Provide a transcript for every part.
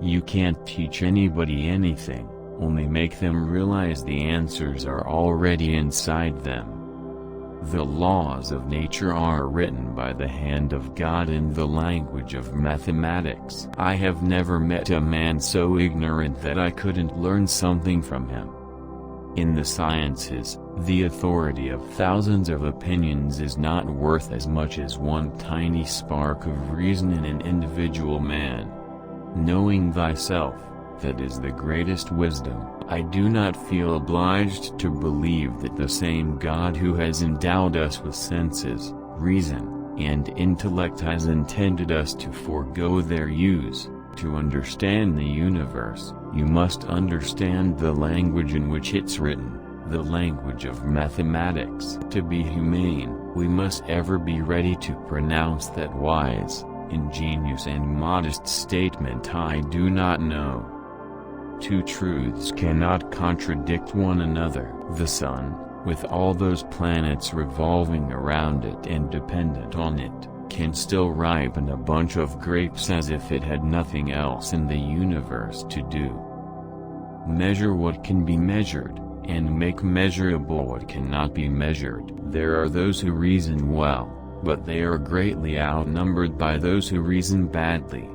You can't teach anybody anything, only make them realize the answers are already inside them. The laws of nature are written by the hand of God in the language of mathematics. I have never met a man so ignorant that I couldn't learn something from him. In the sciences, the authority of thousands of opinions is not worth as much as one tiny spark of reason in an individual man. Knowing thyself, that is the greatest wisdom. I do not feel obliged to believe that the same God who has endowed us with senses, reason, and intellect has intended us to forego their use. To understand the universe, you must understand the language in which it's written, the language of mathematics. To be humane, we must ever be ready to pronounce that wise, ingenious and modest statement, "I do not know." Two truths cannot contradict one another. The sun, with all those planets revolving around it and dependent on it, can still ripen a bunch of grapes as if it had nothing else in the universe to do. Measure what can be measured, and make measurable what cannot be measured. There are those who reason well, but they are greatly outnumbered by those who reason badly.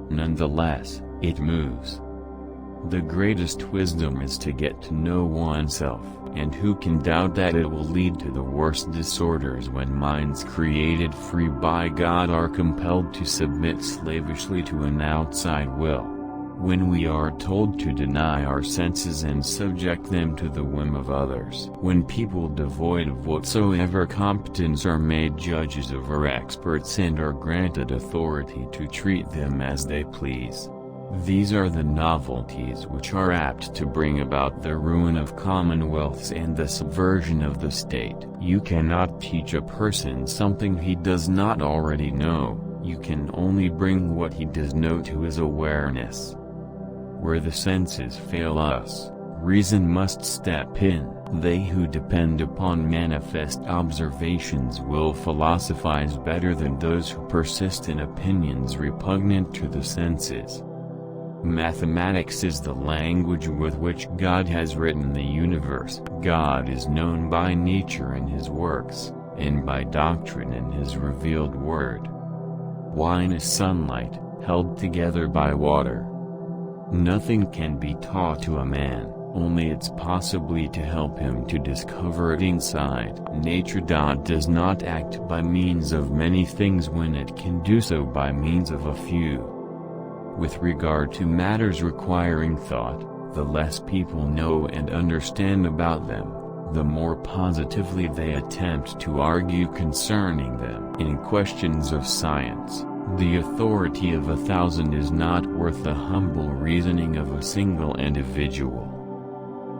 Nonetheless, it moves. The greatest wisdom is to get to know oneself, and who can doubt that it will lead to the worst disorders when minds created free by God are compelled to submit slavishly to an outside will? When we are told to deny our senses and subject them to the whim of others? When people devoid of whatsoever competence are made judges of our experts and are granted authority to treat them as they please? These are the novelties which are apt to bring about the ruin of commonwealths and the subversion of the state. You cannot teach a person something he does not already know, you can only bring what he does know to his awareness. Where the senses fail us, reason must step in. They who depend upon manifest observations will philosophize better than those who persist in opinions repugnant to the senses. Mathematics is the language with which God has written the universe. God is known by nature in his works, and by doctrine in his revealed word. Wine is sunlight, held together by water. Nothing can be taught to a man, only it's possibly to help him to discover it inside. Nature does not act by means of many things when it can do so by means of a few. With regard to matters requiring thought, the less people know and understand about them, the more positively they attempt to argue concerning them. In questions of science, the authority of 1,000 is not worth the humble reasoning of a single individual.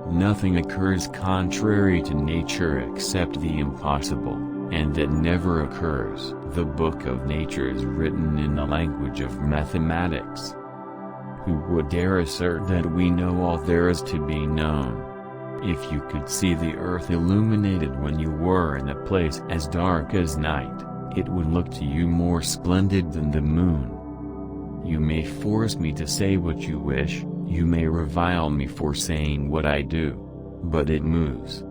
Nothing occurs contrary to nature except the impossible, and that never occurs. The book of nature is written in the language of mathematics. Who would dare assert that we know all there is to be known? If you could see the earth illuminated when you were in a place as dark as night, it would look to you more splendid than the moon. You may force me to say what you wish, you may revile me for saying what I do, but it moves.